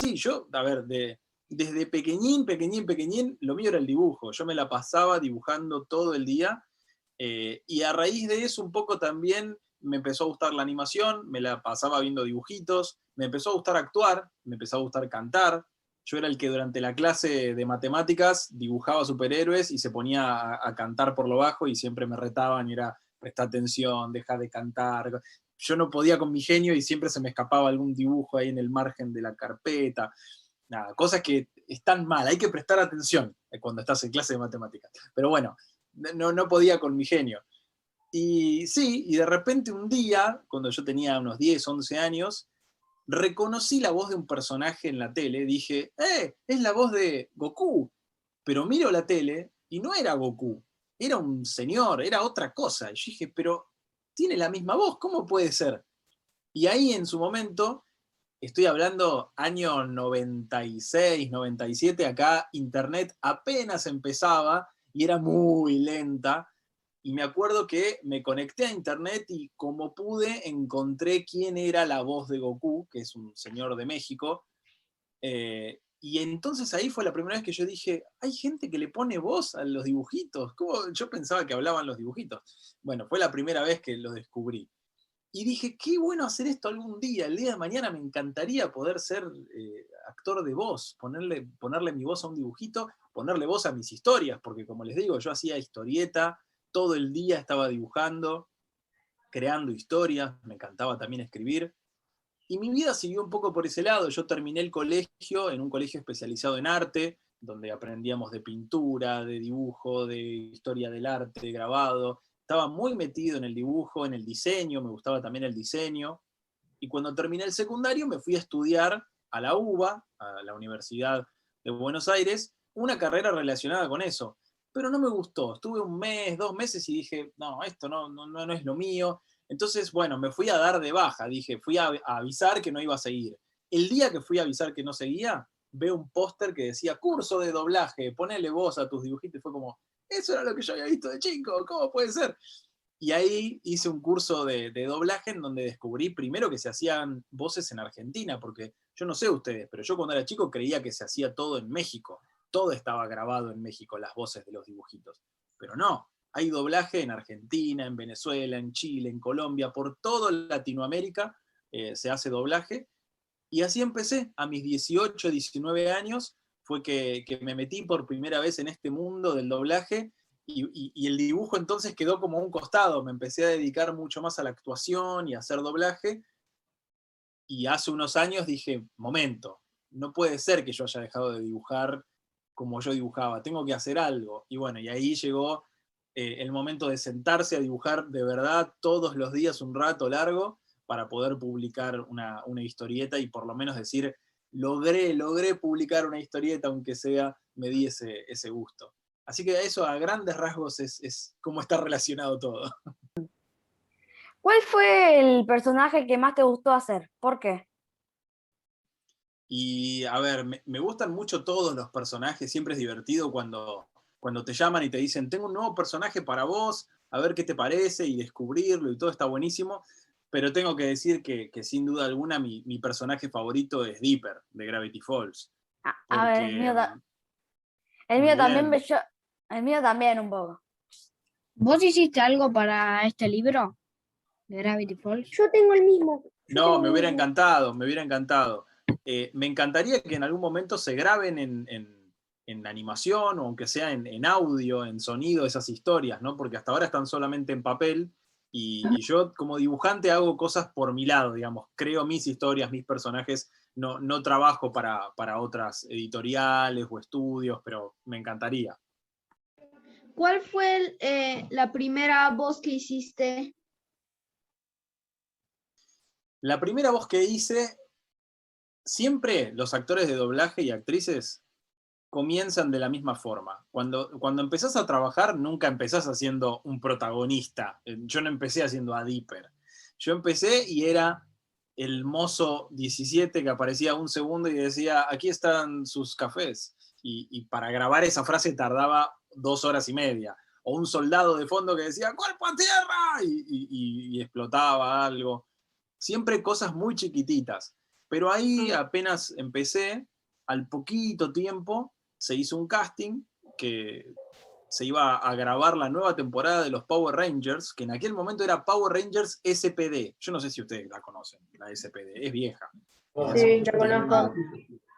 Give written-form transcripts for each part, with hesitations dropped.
Sí, yo, a ver, desde pequeñín, lo mío era el dibujo. Yo me la pasaba dibujando todo el día, y a raíz de eso un poco también me empezó a gustar la animación, me la pasaba viendo dibujitos, me empezó a gustar actuar, me empezó a gustar cantar. Yo era el que durante la clase de matemáticas dibujaba superhéroes y se ponía a cantar por lo bajo y siempre me retaban y era, presta atención, deja de cantar. Yo no podía con mi genio y siempre se me escapaba algún dibujo ahí en el margen de la carpeta. Nada, cosas que están mal, hay que prestar atención cuando estás en clase de matemáticas. Pero bueno, no podía con mi genio. Y sí, y de repente un día, cuando yo tenía unos 10, 11 años, reconocí la voz de un personaje en la tele, dije, es la voz de Goku. Pero miro la tele y no era Goku, era un señor, era otra cosa. Y yo dije, pero tiene la misma voz, ¿cómo puede ser? Y ahí en su momento, estoy hablando año 96, 97, acá internet apenas empezaba y era muy lenta. Y me acuerdo que me conecté a internet y como pude encontré quién era la voz de Goku, que es un señor de México. Y entonces ahí fue la primera vez que yo dije, hay gente que le pone voz a los dibujitos. ¿Cómo? Yo pensaba que hablaban los dibujitos. Bueno, fue la primera vez que lo descubrí. Y dije, qué bueno hacer esto algún día. El día de mañana me encantaría poder ser actor de voz, ponerle mi voz a un dibujito, ponerle voz a mis historias, porque como les digo, yo hacía historieta, todo el día estaba dibujando, creando historias, me encantaba también escribir. Y mi vida siguió un poco por ese lado. Yo terminé el colegio en un colegio especializado en arte, donde aprendíamos de pintura, de dibujo, de historia del arte, de grabado. Estaba muy metido en el dibujo, en el diseño, me gustaba también el diseño. Y cuando terminé el secundario me fui a estudiar a la UBA, a la Universidad de Buenos Aires, una carrera relacionada con eso. Pero no me gustó. Estuve un mes, 2 meses y dije, no, esto no es lo mío. Entonces, bueno, me fui a dar de baja. Dije, fui a avisar que no iba a seguir. El día que fui a avisar que no seguía, veo un póster que decía curso de doblaje, ponele voz a tus dibujitos. Y fue como, eso era lo que yo había visto de chico, ¿cómo puede ser? Y ahí hice un curso de doblaje en donde descubrí primero que se hacían voces en Argentina, porque yo no sé ustedes, pero yo cuando era chico creía que se hacía todo en México. Todo estaba grabado en México, las voces de los dibujitos. Pero no, hay doblaje en Argentina, en Venezuela, en Chile, en Colombia, por toda Latinoamérica se hace doblaje. Y así empecé, a mis 18, 19 años, fue que me metí por primera vez en este mundo del doblaje y el dibujo entonces quedó como a un costado, me empecé a dedicar mucho más a la actuación y a hacer doblaje, y hace unos años dije, momento, no puede ser que yo haya dejado de dibujar como yo dibujaba, tengo que hacer algo. Y bueno, y ahí llegó el momento de sentarse a dibujar de verdad todos los días un rato largo para poder publicar una historieta y por lo menos decir, logré publicar una historieta, aunque sea, me di ese gusto. Así que eso a grandes rasgos es cómo está relacionado todo. ¿Cuál fue el personaje que más te gustó hacer? ¿Por qué? Y a ver, me gustan mucho todos los personajes, siempre es divertido cuando te llaman y te dicen, tengo un nuevo personaje para vos, a ver qué te parece y descubrirlo y todo está buenísimo, pero tengo que decir que sin duda alguna mi personaje favorito es Dipper, de Gravity Falls, A ver, porque el muy mío también, bien. el mío también un poco. ¿Vos hiciste algo para este libro de Gravity Falls? Yo tengo el mismo. No, me hubiera encantado, me hubiera encantado. Me encantaría que en algún momento se graben en animación o aunque sea en audio, en sonido, esas historias, ¿no? Porque hasta ahora están solamente en papel y yo como dibujante hago cosas por mi lado, digamos, creo mis historias, mis personajes, no trabajo para otras editoriales o estudios, pero me encantaría. ¿Cuál fue la primera voz que hiciste? La primera voz que hice, siempre los actores de doblaje y actrices comienzan de la misma forma. Cuando empezás a trabajar, nunca empezás haciendo un protagonista. Yo no empecé haciendo a Dipper. Yo empecé y era el mozo 17 que aparecía un segundo y decía, aquí están sus cafés. Y para grabar esa frase tardaba 2 horas y media. O un soldado de fondo que decía, ¡cuerpo a tierra! Y explotaba algo. Siempre cosas muy chiquititas. Pero ahí apenas empecé, al poquito tiempo se hizo un casting que se iba a grabar la nueva temporada de los Power Rangers, que en aquel momento era Power Rangers SPD. Yo no sé si ustedes la conocen, la SPD, es vieja. Sí, la conozco.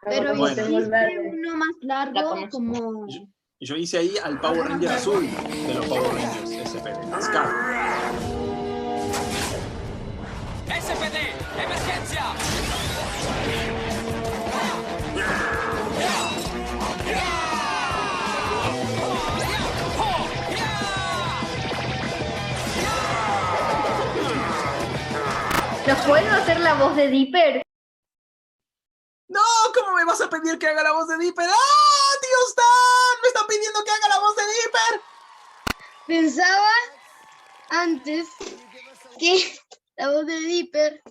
Pero Bueno. hiciste uno más La largo, conozco. como... Yo hice ahí al Power Ranger azul de los Power Rangers SPD, Scar. SPD, emergencia. ¿Nos puedo hacer la voz de Dipper? No, ¿cómo me vas a pedir que haga la voz de Dipper? ¡Ah, tío Stan! ¡Me están pidiendo que haga la voz de Dipper! Pensaba antes que la voz de Dipper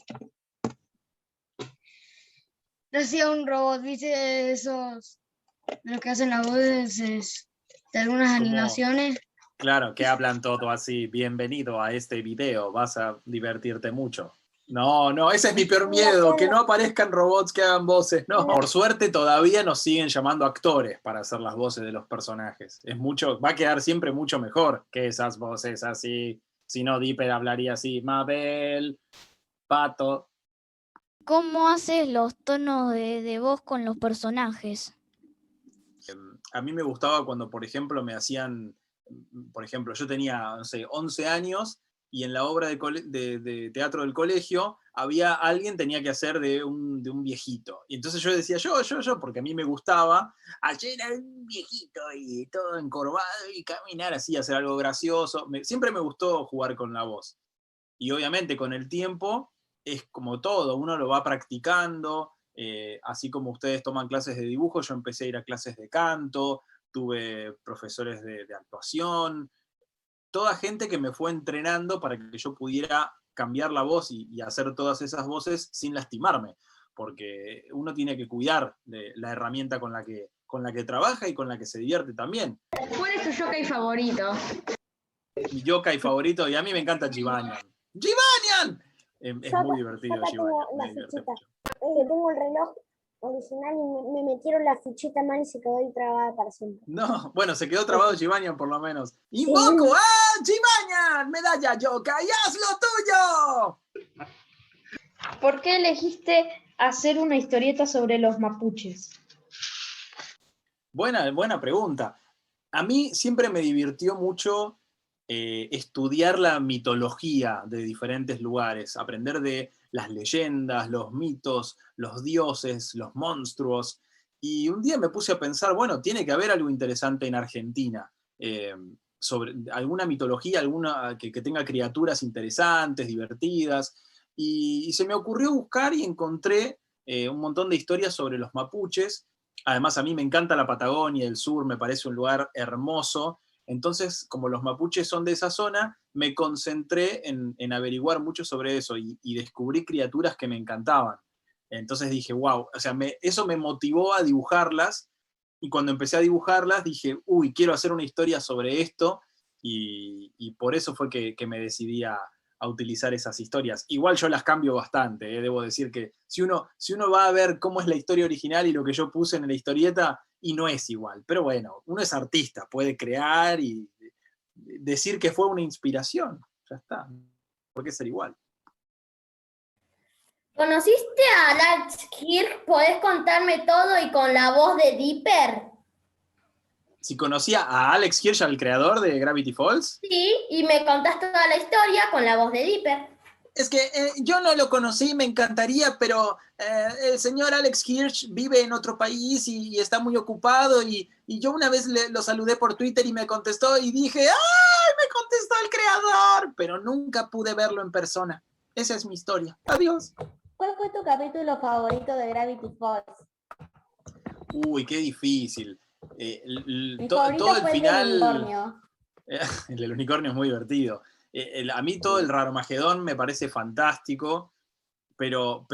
lo hacía un robot, ¿viste? Esos de los que hacen las voces de algunas Como- animaciones. Claro, que hablan todo así. Bienvenido a este video, vas a divertirte mucho. No, ese es mi peor miedo, que no aparezcan robots que hagan voces. No, por suerte todavía nos siguen llamando actores para hacer las voces de los personajes. Es mucho, va a quedar siempre mucho mejor que esas voces así. Si no, Dipper hablaría así, Mabel, Pato. ¿Cómo haces los tonos de voz con los personajes? A mí me gustaba cuando, por ejemplo, me hacían, por ejemplo, yo tenía, no sé, 11 años y en la obra de teatro del colegio había alguien tenía que hacer de un viejito. Y entonces yo decía, yo, porque a mí me gustaba, ayer era un viejito y todo encorvado y caminar así, hacer algo gracioso. Siempre me gustó jugar con la voz. Y obviamente con el tiempo es como todo, uno lo va practicando, así como ustedes toman clases de dibujo, yo empecé a ir a clases de canto, tuve profesores de actuación, toda gente que me fue entrenando para que yo pudiera cambiar la voz y hacer todas esas voces sin lastimarme, porque uno tiene que cuidar de la herramienta con la que trabaja y con la que se divierte también. ¿Cuál es tu yokai favorito? Mi yokai favorito, y a mí me encanta Jibanyan. ¡Jibanyan! Es muy divertido Acá tengo Jibanyan, la me divierte fichita. mucho. Que tengo el reloj original y me metieron la fichita mal y se quedó ahí trabada para siempre. No, bueno, se quedó trabado Jibanyan por lo menos. ¡Invoco a Jibanyan! ¡Medalla yokai! ¡Haz lo tuyo! ¿Por qué elegiste hacer una historieta sobre los mapuches? Buena pregunta. A mí siempre me divirtió mucho estudiar la mitología de diferentes lugares, aprender de las leyendas, los mitos, los dioses, los monstruos. Y un día me puse a pensar, bueno, tiene que haber algo interesante en Argentina, sobre alguna mitología, alguna que tenga criaturas interesantes, divertidas. Y se me ocurrió buscar y encontré un montón de historias sobre los mapuches. Además, a mí me encanta la Patagonia, el sur, me parece un lugar hermoso. Entonces, como los mapuches son de esa zona, me concentré en averiguar mucho sobre eso y descubrí criaturas que me encantaban. Entonces dije, wow, o sea, eso me motivó a dibujarlas, y cuando empecé a dibujarlas dije, uy, quiero hacer una historia sobre esto, y por eso fue que me decidí a utilizar esas historias. Igual yo las cambio bastante, debo decir que si uno va a ver cómo es la historia original y lo que yo puse en la historieta, y no es igual, pero bueno, uno es artista, puede crear y decir que fue una inspiración, ya está, ¿por qué ser igual? ¿Conociste a Alex Kirk? ¿Podés contarme todo y con la voz de Dipper? Si conocía a Alex Hirsch, el creador de Gravity Falls. Sí, y me contás toda la historia con la voz de Dipper. Es que yo no lo conocí, me encantaría, pero el señor Alex Hirsch vive en otro país y está muy ocupado, y yo una vez lo saludé por Twitter y me contestó y dije, ¡ay, me contestó el creador! Pero nunca pude verlo en persona. Esa es mi historia. Adiós. ¿Cuál fue tu capítulo favorito de Gravity Falls? Uy, qué difícil. Mi Todo favorito el fue final. el del unicornio. El del unicornio es muy divertido. A mí todo el Raromagedón me parece fantástico, pero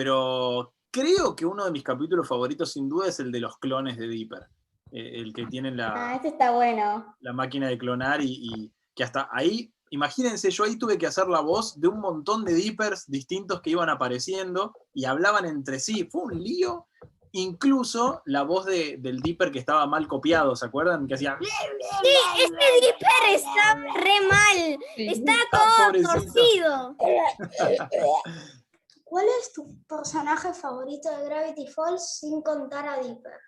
creo que uno de mis capítulos favoritos sin duda es el de los clones de Dipper. El que tienen Este está bueno. la máquina de clonar, y que hasta ahí imagínense, yo ahí tuve que hacer la voz de un montón de Dippers distintos que iban apareciendo y hablaban entre sí. Fue un lío. Incluso la voz del Dipper que estaba mal copiado, ¿se acuerdan? Que hacía... Sí, este Dipper está re mal. Está todo pobrecito. torcido. ¿Cuál es tu personaje favorito de Gravity Falls sin contar a Dipper?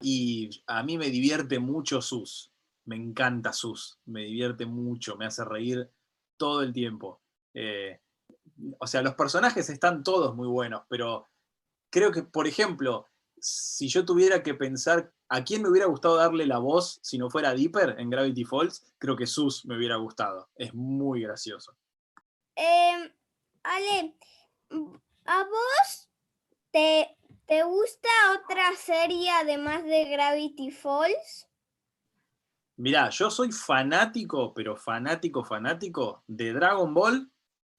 Y a mí me divierte mucho Sus. Me encanta Sus. Me divierte mucho, me hace reír todo el tiempo. O sea, los personajes están todos muy buenos, pero creo que, por ejemplo, si yo tuviera que pensar a quién me hubiera gustado darle la voz si no fuera Dipper en Gravity Falls, creo que Sus me hubiera gustado. Es muy gracioso. Ale, ¿a vos te gusta otra serie además de Gravity Falls? Mirá, yo soy fanático, pero fanático de Dragon Ball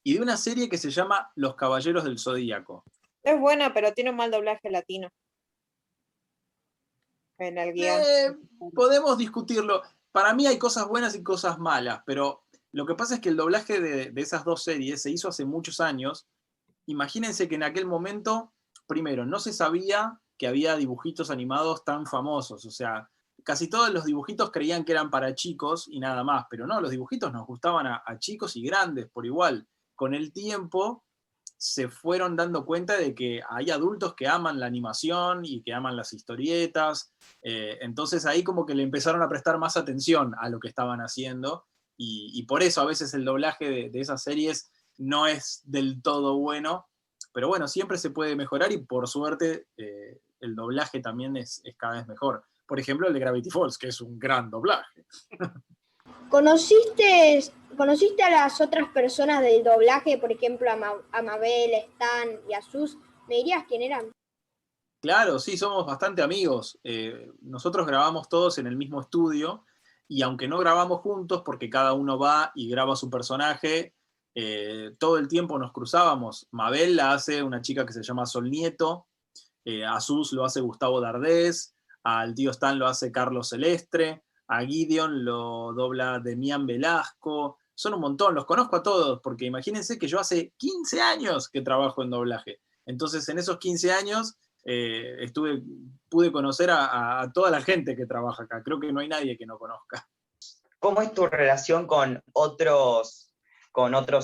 y de una serie que se llama Los Caballeros del Zodíaco. Es buena, pero tiene un mal doblaje latino. En el guión. Podemos discutirlo. Para mí hay cosas buenas y cosas malas, pero lo que pasa es que el doblaje de esas dos series se hizo hace muchos años. Imagínense que en aquel momento, primero, no se sabía que había dibujitos animados tan famosos. O sea, casi todos los dibujitos creían que eran para chicos y nada más, pero no, los dibujitos nos gustaban a chicos y grandes por igual. Con el tiempo se fueron dando cuenta de que hay adultos que aman la animación y que aman las historietas, entonces ahí como que le empezaron a prestar más atención a lo que estaban haciendo, y por eso a veces el doblaje de esas series no es del todo bueno, pero bueno, siempre se puede mejorar y por suerte el doblaje también es cada vez mejor. Por ejemplo, el de Gravity Falls, que es un gran doblaje. ¿Conociste a las otras personas del doblaje? Por ejemplo, a Mabel, a Stan y a Sus. ¿Me dirías quién eran? Claro, sí, somos bastante amigos. Nosotros grabamos todos en el mismo estudio y aunque no grabamos juntos porque cada uno va y graba su personaje, todo el tiempo nos cruzábamos. Mabel la hace una chica que se llama Sol Nieto, a Sus lo hace Gustavo Dardés, al tío Stan lo hace Carlos Celestre, a Gideon lo dobla Demián Velasco. Son un montón, los conozco a todos, porque imagínense que yo hace 15 años que trabajo en doblaje. Entonces, en esos 15 años pude conocer a toda la gente que trabaja acá. Creo que no hay nadie que no conozca. ¿Cómo es tu relación con otros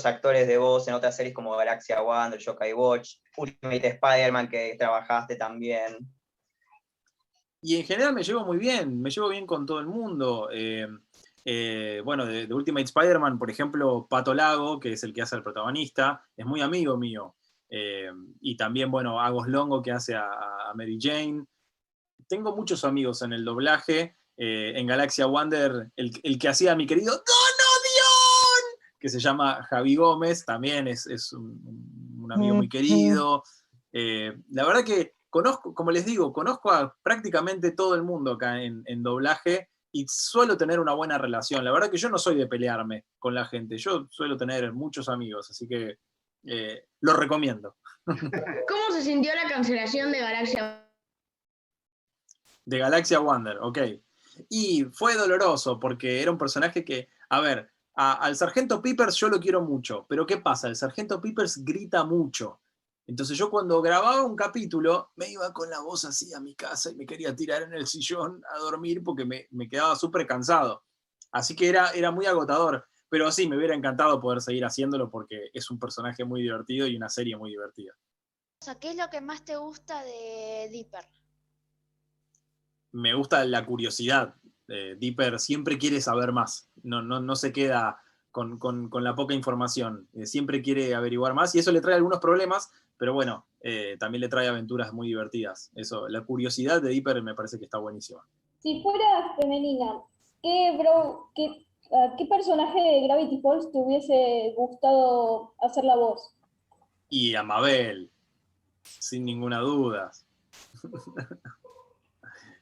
actores de voz en otras series como Galaxia Wonder, Yokai Watch, Ultimate Spider-Man, que trabajaste también? Y en general me llevo bien con todo el mundo. Bueno, de Ultimate Spider-Man, por ejemplo, Pato Lago, que es el que hace al protagonista, es muy amigo mío. Y también, bueno, Agos Longo, que hace a Mary Jane. Tengo muchos amigos en el doblaje. En Galaxia Wonder, el que hacía a mi querido Donodion, que se llama Javi Gómez, también es un amigo muy querido. La verdad que conozco, como les digo, conozco a prácticamente todo el mundo acá en doblaje y suelo tener una buena relación. La verdad que yo no soy de pelearme con la gente, yo suelo tener muchos amigos, así que lo recomiendo. ¿Cómo se sintió la cancelación de Galaxia? De Galaxia Wonder, ok. Y fue doloroso porque era un personaje que, a ver, al Sargento Peepers yo lo quiero mucho, pero ¿qué pasa? El Sargento Peepers grita mucho. Entonces yo cuando grababa un capítulo me iba con la voz así a mi casa y me quería tirar en el sillón a dormir porque me quedaba súper cansado. Así que era muy agotador. Pero sí, me hubiera encantado poder seguir haciéndolo porque es un personaje muy divertido y una serie muy divertida. ¿Qué es lo que más te gusta de Dipper? Me gusta la curiosidad. Dipper siempre quiere saber más. No se queda con la poca información. Siempre quiere averiguar más y eso le trae algunos problemas, pero bueno, también le trae aventuras muy divertidas. Eso, la curiosidad de Dipper me parece que está buenísima. Si fueras femenina, ¿qué personaje de Gravity Falls te hubiese gustado hacer la voz? Y a Mabel, sin ninguna duda.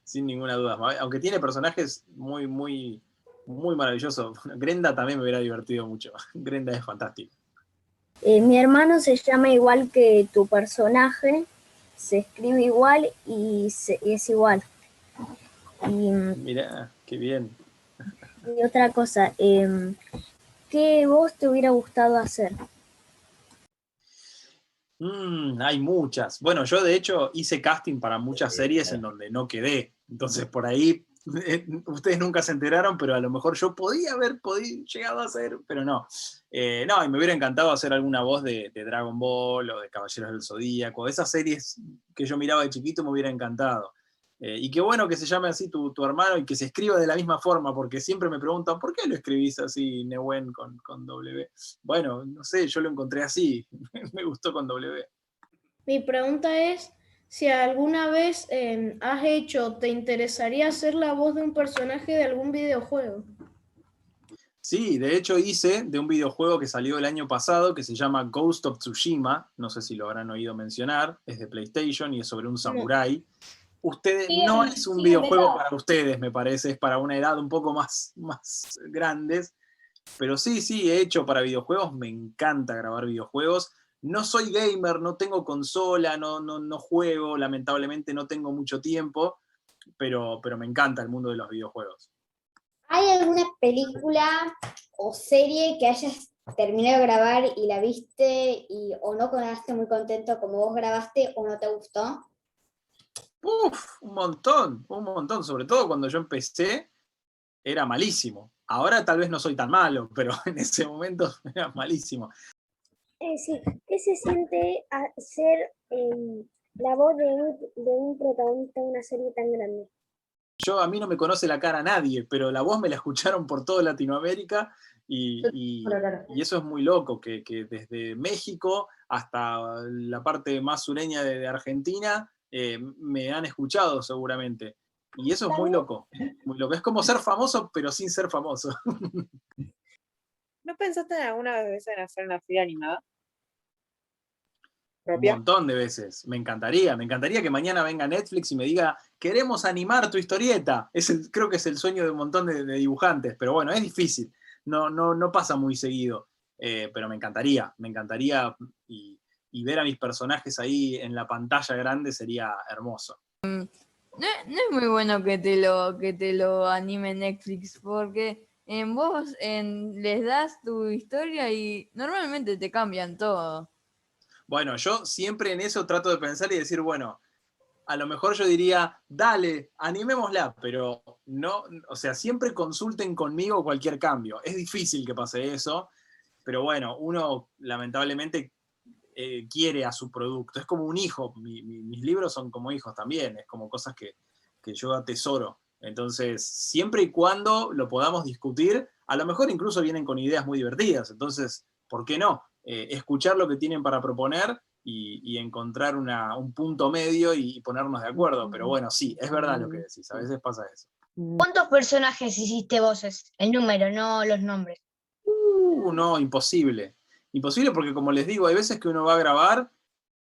Sin ninguna duda. Aunque tiene personajes muy, muy, muy maravillosos. Grenda también me hubiera divertido mucho. Grenda es fantástica. Mi hermano se llama igual que tu personaje, se escribe igual y es igual. Mirá, qué bien. Y otra cosa, ¿qué vos te hubiera gustado hacer? Hay muchas. Bueno, yo de hecho hice casting para muchas series en donde no quedé. Entonces por ahí ustedes nunca se enteraron, pero a lo mejor yo podía haber llegado a hacer, pero no. No, y me hubiera encantado hacer alguna voz de Dragon Ball o de Caballeros del Zodíaco. Esas series que yo miraba de chiquito me hubiera encantado. Y qué bueno que se llame así tu hermano y que se escriba de la misma forma, porque siempre me preguntan, ¿por qué lo escribís así, Nehuen, con W? Bueno, no sé, yo lo encontré así, me gustó con W. Mi pregunta es, si alguna vez has hecho, ¿te interesaría hacer la voz de un personaje de algún videojuego? Sí, de hecho hice de un videojuego que salió el año pasado que se llama Ghost of Tsushima, no sé si lo habrán oído mencionar, es de PlayStation y es sobre un samurái. Ustedes, Sí, no es un sí, videojuego verdad. para ustedes, me parece, es para una edad un poco más grandes, pero sí, he hecho para videojuegos, me encanta grabar videojuegos. No soy gamer, no tengo consola, no juego, lamentablemente no tengo mucho tiempo, pero me encanta el mundo de los videojuegos. ¿Hay alguna película o serie que hayas terminado de grabar y la viste o no quedaste muy contento como vos grabaste o no te gustó? Un montón, sobre todo cuando yo empecé era malísimo. Ahora tal vez no soy tan malo, pero en ese momento era malísimo. Sí, ¿qué se siente ser la voz de un protagonista de una serie tan grande? A mí no me conoce la cara nadie, pero la voz me la escucharon por toda Latinoamérica y eso es muy loco, que desde México hasta la parte más sureña de Argentina me han escuchado seguramente. Y eso es muy loco, muy loco. Es como ser famoso, pero sin ser famoso. ¿No pensaste en alguna vez en hacer una serie animada? Un montón de veces. Me encantaría que mañana venga Netflix y me diga, queremos animar tu historieta. Creo que es el sueño de un montón de dibujantes, pero bueno, es difícil. No pasa muy seguido. Pero me encantaría y ver a mis personajes ahí en la pantalla grande sería hermoso. No es muy bueno que te lo anime Netflix, porque vos les das tu historia y normalmente te cambian todo. Bueno, yo siempre en eso trato de pensar y decir, bueno, a lo mejor yo diría, dale, animémosla, pero no, o sea, siempre consulten conmigo cualquier cambio. Es difícil que pase eso, pero bueno, uno lamentablemente quiere a su producto. Es como un hijo, mis libros son como hijos también, es como cosas que yo atesoro. Entonces, siempre y cuando lo podamos discutir, a lo mejor incluso vienen con ideas muy divertidas. Entonces, ¿por qué no? Escuchar lo que tienen para proponer y encontrar un punto medio y ponernos de acuerdo. Pero bueno, sí, es verdad lo que decís, a veces pasa eso. ¿Cuántos personajes hiciste voces? El número, no los nombres. No, imposible. Imposible porque, como les digo, hay veces que uno va a grabar,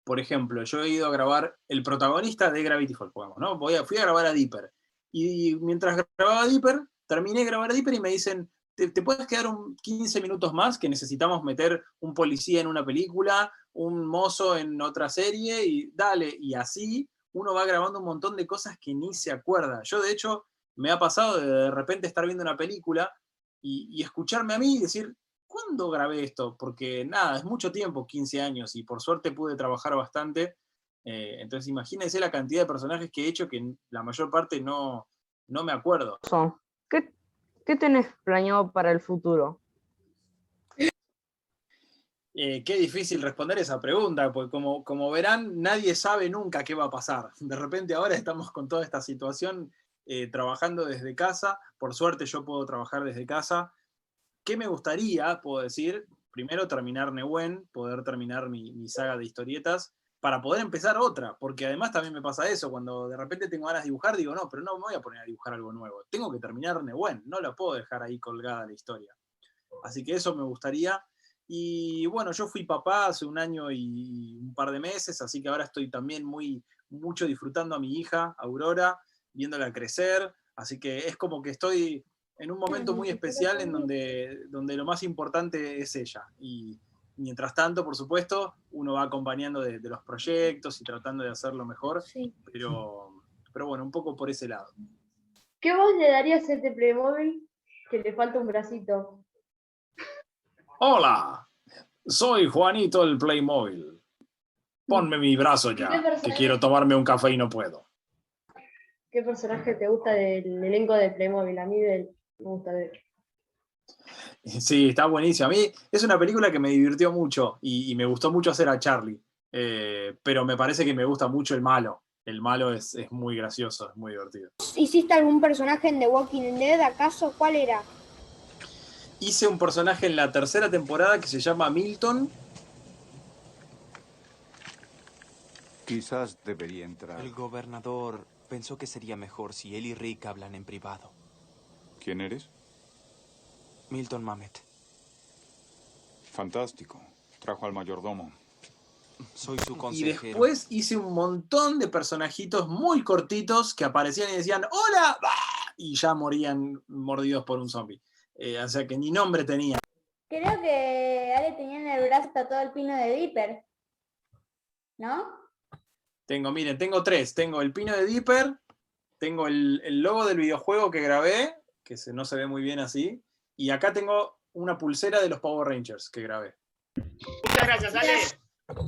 por ejemplo, yo he ido a grabar el protagonista de Gravity Falls, ¿no? Fui a grabar a Dipper. Y mientras grababa Dipper, terminé de grabar a Dipper y me dicen, ¿te puedes quedar 15 minutos más? Que necesitamos meter un policía en una película, un mozo en otra serie, y dale. Y así uno va grabando un montón de cosas que ni se acuerda. Yo, de hecho, me ha pasado de repente estar viendo una película y escucharme a mí y decir, ¿cuándo grabé esto? Porque nada, es mucho tiempo, 15 años, y por suerte pude trabajar bastante. Entonces imagínense la cantidad de personajes que he hecho que la mayor parte no me acuerdo. ¿Qué tenés planeado para el futuro? Qué difícil responder esa pregunta, porque como verán, nadie sabe nunca qué va a pasar. De repente ahora estamos con toda esta situación trabajando desde casa. Por suerte yo puedo trabajar desde casa. ¿Qué me gustaría, puedo decir? Primero terminar Nehuen, poder terminar mi saga de historietas, para poder empezar otra, porque además también me pasa eso, cuando de repente tengo ganas de dibujar, digo, no, pero no me voy a poner a dibujar algo nuevo, tengo que terminar Nehuen, no la puedo dejar ahí colgada la historia. Así que eso me gustaría. Y bueno, yo fui papá hace 1 año y un par de meses, así que ahora estoy también mucho disfrutando a mi hija, Aurora, viéndola crecer, así que es como que estoy en un momento muy especial en donde lo más importante es ella. Y mientras tanto, por supuesto, uno va acompañando de los proyectos y tratando de hacerlo mejor, Sí. pero bueno, un poco por ese lado. ¿Qué voz le darías a este Playmobil que le falta un bracito? Hola, soy Juanito el Playmobil. Ponme mi brazo ¿Qué ya, que personaje? quiero tomarme un café y no puedo. ¿Qué personaje te gusta del elenco de Playmobil? A mí me gusta de él. Sí, está buenísimo. A mí es una película que me divirtió mucho y me gustó mucho hacer a Charlie. Pero me parece que me gusta mucho el malo. El malo es muy gracioso, es muy divertido. ¿Hiciste algún personaje en The Walking Dead acaso? ¿Cuál era? Hice un personaje en la tercera temporada que se llama Milton. Quizás debería entrar. El gobernador pensó que sería mejor si él y Rick hablan en privado. ¿Quién eres? Milton Mamet. Fantástico. Trajo al mayordomo. Soy su Y consejero. después hice un montón de personajitos muy cortitos que aparecían y decían ¡Hola! ¡Bah! Y ya morían mordidos por un zombie. O sea que ni nombre tenía. Creo que Ale tenía en el brazo tatuado el pino de Dipper. ¿No? Miren, tengo tres. Tengo el pino de Dipper, tengo el logo del videojuego que grabé, que no se ve muy bien así, y acá tengo una pulsera de los Power Rangers que grabé. Muchas gracias, Ale.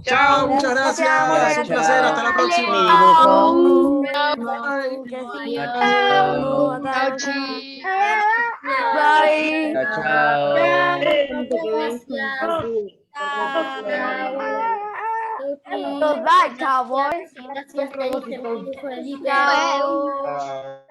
Chao, muchas gracias. Un placer, hasta la próxima. Bye. Goodbye, cowboys. Gracias por el dibujo de Dipper. Chao.